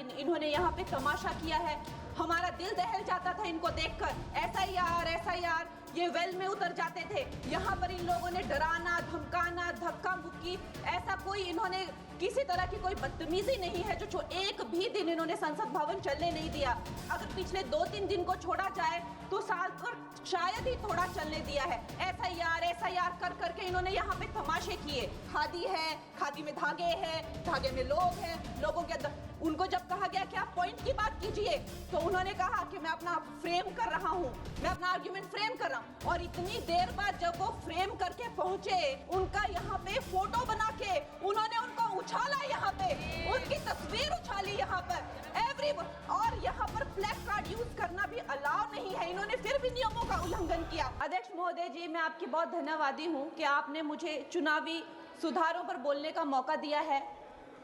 दिन इन्होंने यहाँ पे तमाशा किया है। हमारा दिल दहल जाता था इनको देखकर। एसआईआर ये वेल में उतर जाते थे। यहाँ पर इन लोगों ने डराना, धमकाना, धक्का मुक्की, ऐसा कोई इन्होंने किसी तरह की कोई बदतमीजी नहीं है जो एक भी दिन इन्होंने संसद भवन चलने नहीं दिया। अगर पिछले 2-3 दिन को छोड़ा जाए तो साल पर शायद ही थोड़ा चलने दिया है। एसआईआर कर करके इन्होंने यहाँ पे तमाशे किए। खादी है, खादी में धागे हैं, धागे में लोग हैं, लोगों के अंदर। उनको जब कहा गया कि आप पॉइंट की बात कीजिए तो उन्होंने कहा कि मैं अपना फ्रेम कर रहा हूँ, मैं अपना आर्ग्यूमेंट फ्रेम कर रहा हूँ। और इतनी देर बाद जब वो फ्रेम करके पहुंचे, उनका यहाँ पे फोटो बना के उन्होंने उनको उछाला, यहाँ पे उनकी तस्वीर उछाली यहाँ पर और यहाँ पर फ्लैग कार्ड यूज करना भी अलाउ नहीं है। इन्होंने फिर भी नियमों का उल्लंघन किया। अध्यक्ष महोदय जी, मैं आपकी बहुत धन्यवादी हूँ कि आपने मुझे चुनावी सुधारों पर बोलने का मौका दिया है,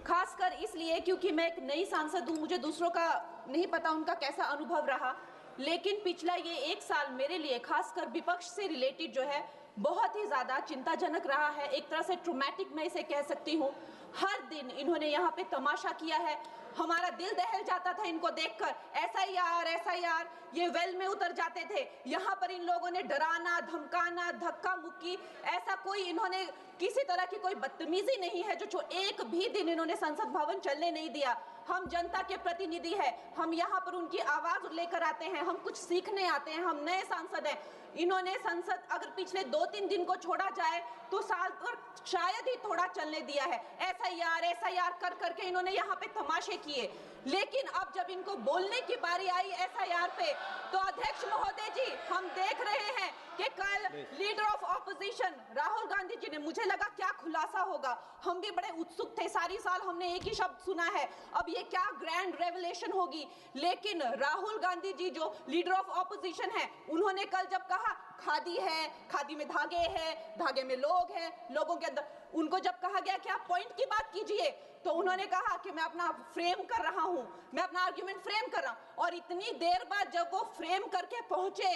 खासकर इसलिए क्योंकि मैं एक नई सांसद हूँ, मुझे दूसरों का नहीं पता उनका कैसा अनुभव रहा। लेकिन पिछला ये 1 साल मेरे लिए खासकर विपक्ष से रिलेटेड जो है बहुत ही ज़्यादा चिंताजनक रहा है। एक तरह से ट्रॉमेटिक मैं इसे कह सकती हूँ। हर दिन इन्होंने यहाँ पे तमाशा किया है। हमारा दिल दहल जाता था इनको देखकर। एसआईआर ये वेल में उतर जाते थे। यहाँ पर इन लोगों ने डराना, धमकाना, धक्का मुक्की, ऐसा कोई इन्होंने किसी तरह की कोई बदतमीजी नहीं है जो एक भी दिन इन्होंने संसद भवन चलने नहीं दिया। हम जनता के प्रतिनिधि हैं, हम यहाँ पर उनकी आवाज लेकर आते हैं, हम कुछ सीखने आते हैं, हम नए सांसद हैं। इन्होंने संसद अगर पिछले 2-3 दिन को छोड़ा जाए तो साल पर शायद ही थोड़ा चलने दिया है। एसआईआर कर करके इन्होंने यहाँ पे तमाशे किए। लेकिन अब जब इनको बोलने की बारी आई एसआईआर पे, तो अध्यक्ष महोदय जी, हम देख रहे हैं कि कल leader of opposition Rahul Gandhi ji ने, मुझे लगा क्या खुलासा होगा, हम भी बड़े उत्सुक थे। सारी साल हमने एक ही शब्द सुना है, अब ये क्या ग्रैंड रेवलेशन होगी। लेकिन राहुल गांधी जी जो लीडर ऑफ ऑपोजिशन है, उन्होंने कल जब कहा खादी है, खादी में धागे हैं, धागे में लोग हैं, लोगों के अंदर, उनको जब कहा गया कि आप पॉइंट की बात कीजिए तो उन्होंने कहा कि मैं अपना फ्रेम कर रहा हूं, मैं अपना आर्ग्यूमेंट फ्रेम कर रहा हूं। और इतनी देर बाद जब वो फ्रेम करके पहुंचे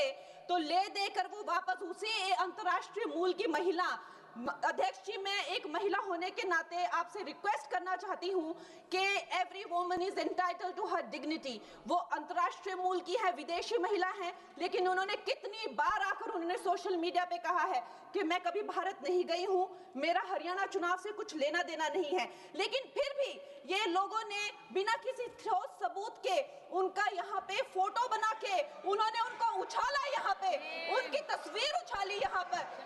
तो ले देकर वो वापस उसी अंतर्राष्ट्रीय मूल की महिला। अध्यक्ष जी, मैं एक महिला होने के नाते आपसे रिक्वेस्ट करना चाहती हूं कि every woman is entitled to her dignity. वो अंतर्राष्ट्रीय मूल की है, विदेशी महिला है, लेकिन उन्होंने कितनी बार आकर उन्होंने सोशल मीडिया पे कहा है कि मैं कभी भारत नहीं गई हूं, मेरा हरियाणा चुनाव से कुछ लेना देना नहीं है। लेकिन फिर भी ये लोगों ने बिना किसी ठोस सबूत के उनका यहाँ पे फोटो बना के उन्होंने उनको उछाला, यहाँ पे उनकी तस्वीर उछाली यहाँ पर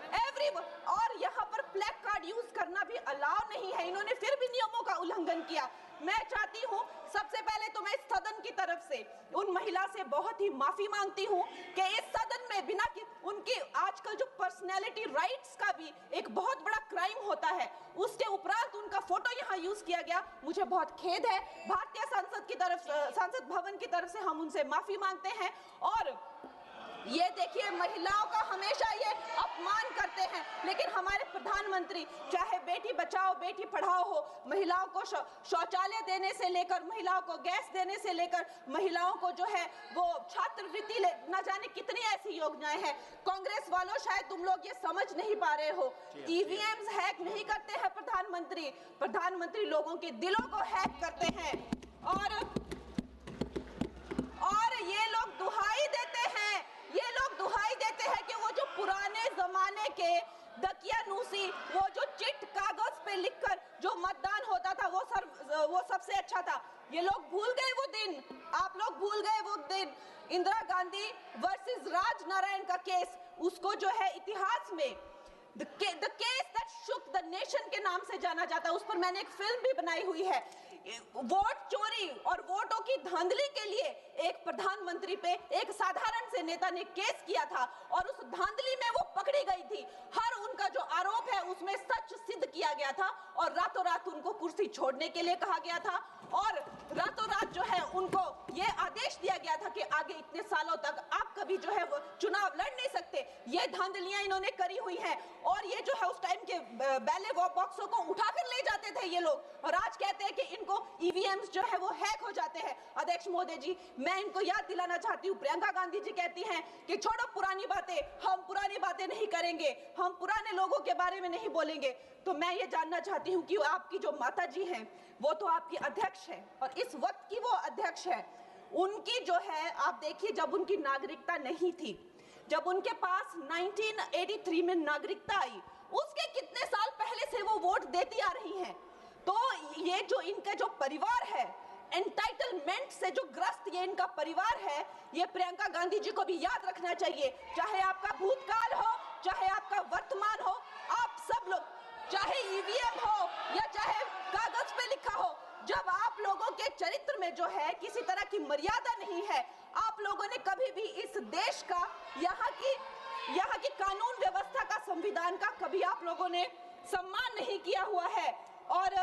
और यहाँ पर फ्लैग कार्ड यूज करना भी अलाउ नहीं है। इन्होंने फिर भी नियमों का उल्लंघन किया। मैं चाहती हूँ सबसे पहले तो मैं इस सदन की तरफ से उन महिला से बहुत ही माफी मांगती हूँ कि इस सदन में बिना कि उनकी आजकल जो पर्सनैलिटी राइट्स का भी एक बहुत बड़ा क्राइम होता है, उसके उपरांत उनका फोटो यहाँ यूज किया गया। मुझे बहुत खेद है। भारतीय संसद की तरफ, संसद भवन की तरफ से हम उनसे माफी मांगते हैं। और ये देखिए, महिलाओं का हमेशा ये अपमान करते हैं, लेकिन हमारे प्रधानमंत्री चाहे बेटी बचाओ बेटी पढ़ाओ हो, महिलाओं को शौचालय देने से लेकर, महिलाओं को गैस देने से लेकर, महिलाओं को जो है वो छात्रवृत्ति, न जाने कितनी ऐसी योजनाएं हैं। कांग्रेस वालों, शायद तुम लोग ये समझ नहीं पा रहे हो, ईवीएम्स हैक नहीं करते हैं प्रधानमंत्री लोगों के दिलों को हैक करते हैं। और ये लोग दुहाई देते हैं कि वो जो पुराने जमाने के दकियानूसी, वो जो चिट कागज पे लिखकर जो मतदान होता था वो सबसे अच्छा था। ये लोग भूल गए वो दिन, आप लोग भूल गए वो दिन। इंदिरा गांधी वर्सेस राज नारायण का केस, उसको जो है इतिहास में the case that shook the nation के नाम से जाना जाता है। उस पर मैंने एक फिल्म भी बनाई हुई है। वोट चोरी और वोटों की धांधली के लिए एक प्रधानमंत्री पे एक साधारण से नेता ने केस किया था और उस धांधली में वो पकड़ी गई थी। हर उनका जो आरोप है उसमें सच सिद्ध किया गया था और रातों रात उनको कुर्सी छोड़ने के लिए कहा गया था और रातों रात जो है उनको ये आदेश दिया गया था कि आगे इतने सालों तक आप कभी जो है वो चुनाव लड़ नहीं सकते। ये धांधलियां इन्होंने करी हुई हैं और ये जो है उस टाइम के बैलेट बॉक्सों को उठाकर ले जाते थे ये लोग, और आज कहते हैं कि इनको ईवीएम्स जो है वो हैक हो जाते हैं। अध्यक्ष महोदय जी, मैं इनको याद दिलाना चाहती हूँ, प्रियंका गांधी जी कहती हैं कि छोड़ो पुरानी बातें, हम पुरानी बातें नहीं करेंगे, हम पुराने लोगों के बारे में नहीं बोलेंगे। तो मैं ये जानना चाहती हूँ कि आपकी जो माता जी हैं वो तो आपकी अध्यक्ष है और इस वक्त की वो अध्यक्ष है, उनकी जो है आप देखिए जब उनकी नागरिकता नहीं थी, जब उनके पास 1983 में नागरिकता आई, उसके कितने साल पहले से वो वोट देती आ रही हैं। तो ये जो इनका जो परिवार है, एंटाइटलमेंट से जो ग्रस्त ये इनका परिवार है, ये प्रियंका गांधी जी को भी याद रखना चाहिए। चाहे आपका भूतकाल हो, चाहे आपका वर्तमान हो, आप सब लोग, चाहे ईवीएम हो या चाहे कागज पे लिखा हो, जब आप लोगों के चरित्र में जो है किसी तरह की मर्यादा नहीं है, आप लोगों ने कभी भी इस देश का, यहाँ की कानून व्यवस्था का, संविधान का कभी आप लोगों ने सम्मान नहीं किया हुआ है। और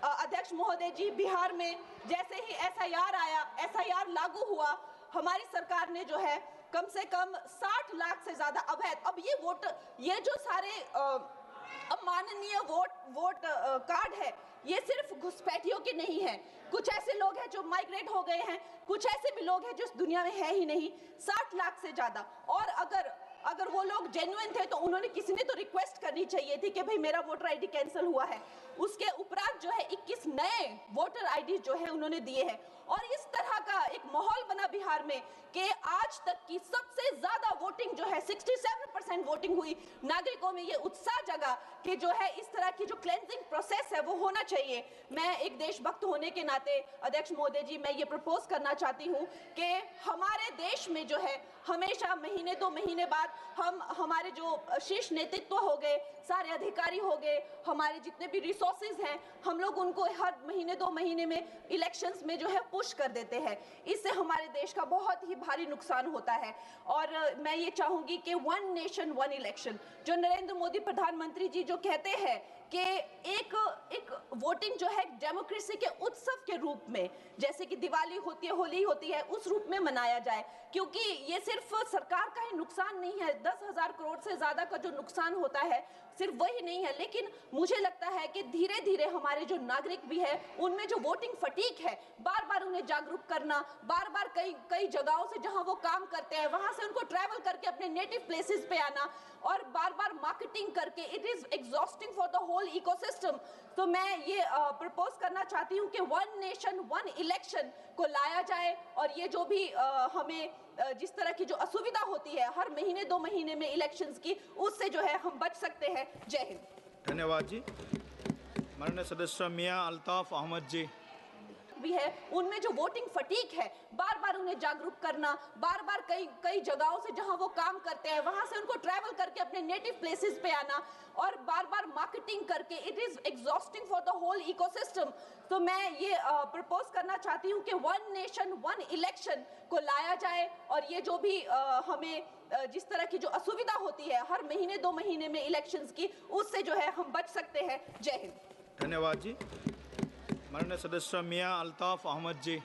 अध्यक्ष महोदय जी, बिहार में जैसे ही एसआईआर आया, एसआईआर लागू हुआ, हमारी सरकार ने जो है कम से कम 60 लाख से ज्यादा अवैध, अब ये वोट, ये जो सारे अमाननीय वोट कार्ड है, ये सिर्फ घुसपैठियों के नहीं है, कुछ ऐसे लोग हैं जो माइग्रेट हो गए हैं, कुछ ऐसे भी लोग हैं जो इस दुनिया में है ही नहीं, 60 लाख से ज्यादा। और अगर वो लोग जेन्युइन थे तो उन्होंने, किसी ने तो रिक्वेस्ट करनी चाहिए थी कि भाई मेरा वोटर आईडी कैंसिल हुआ है। उसके उपरांत जो है 21 नए वोटर आईडी जो है उन्होंने दिए हैं। और इस तरह का एक माहौल बना बिहार में कि आज तक की सबसे ज्यादा वोटिंग जो है 67% वोटिंग हुई, नागरिकों में ये उत्साह जगा कि जो है इस तरह की जो क्लेंजिंग प्रोसेस है वो होना चाहिए। मैं एक देशभक्त होने के नाते अध्यक्ष महोदय जी, मैं ये प्रपोज करना चाहती हूँ कि हमारे देश में जो है हमेशा महीने 2 महीने बाद हमारे जो शीर्ष नेतृत्व हो गए, सारे अधिकारी हो गए, हमारे जितने भी रिसोर्सेज हैं, हम लोग उनको हर महीने 2 महीने में इलेक्शंस में जो है पुश कर देते हैं। इससे हमारे देश का बहुत ही भारी नुकसान होता है। और मैं ये चाहूंगी कि 1 नेशन 1 इलेक्शन, जो नरेंद्र मोदी प्रधानमंत्री जी जो कहते हैं कि एक वोटिंग जो है डेमोक्रेसी के उत्सव के रूप में, जैसे कि दिवाली होती है, होली होती है, उस रूप में मनाया जाए, क्योंकि ये सिर्फ सरकार का ही नुकसान नहीं है। 10,000 करोड़ से ज्यादा का जो नुकसान होता है सिर्फ वही नहीं है, लेकिन मुझे लगता है कि धीरे धीरे हमारे जो नागरिक भी है उनमें जो वोटिंग फटीक है, बार बार उन्हें जागरूक करना, बार बार कई जगहों से जहां वो काम करते हैं वहां से उनको ट्रैवल करके अपने नेटिव प्लेसेस पे आना और बार बार मार्केटिंग करके, it is exhausting for the whole ecosystem. तो मैं ये प्रपोज करना चाहती हूँ कि 1 नेशन 1 इलेक्शन को लाया जाए और ये जो भी हमें जिस तरह की जो असुविधा होती है हर महीने 2 महीने में इलेक्शंस की, उससे जो है हम बच सकते हैं। जय हिंद। धन्यवाद जी। माननीय सदस्य मियां अल्ताफ अहमद जी भी है, उनमें जो वोटिंग फटीक है, बार बार उन्हें जागरूक करना, बार बार कई जगहों से जहां वो काम करते हैं वहां से उनको ट्रैवल करके अपने नेटिव प्लेसेस पे आना और बार बार मार्केटिंग करके, it is exhausting for the whole ecosystem. तो मैं ये प्रपोज करना चाहती हूँ कि 1 नेशन 1 इलेक्शन को लाया जाए और ये जो भी हमें जिस तरह की जो असुविधा होती है हर महीने 2 महीने में इलेक्शंस की, उससे जो है हम बच सकते हैं। जय हिंद। धन्यवाद जी। माननीय सदस्य मियां अल्ताफ अहमद जी।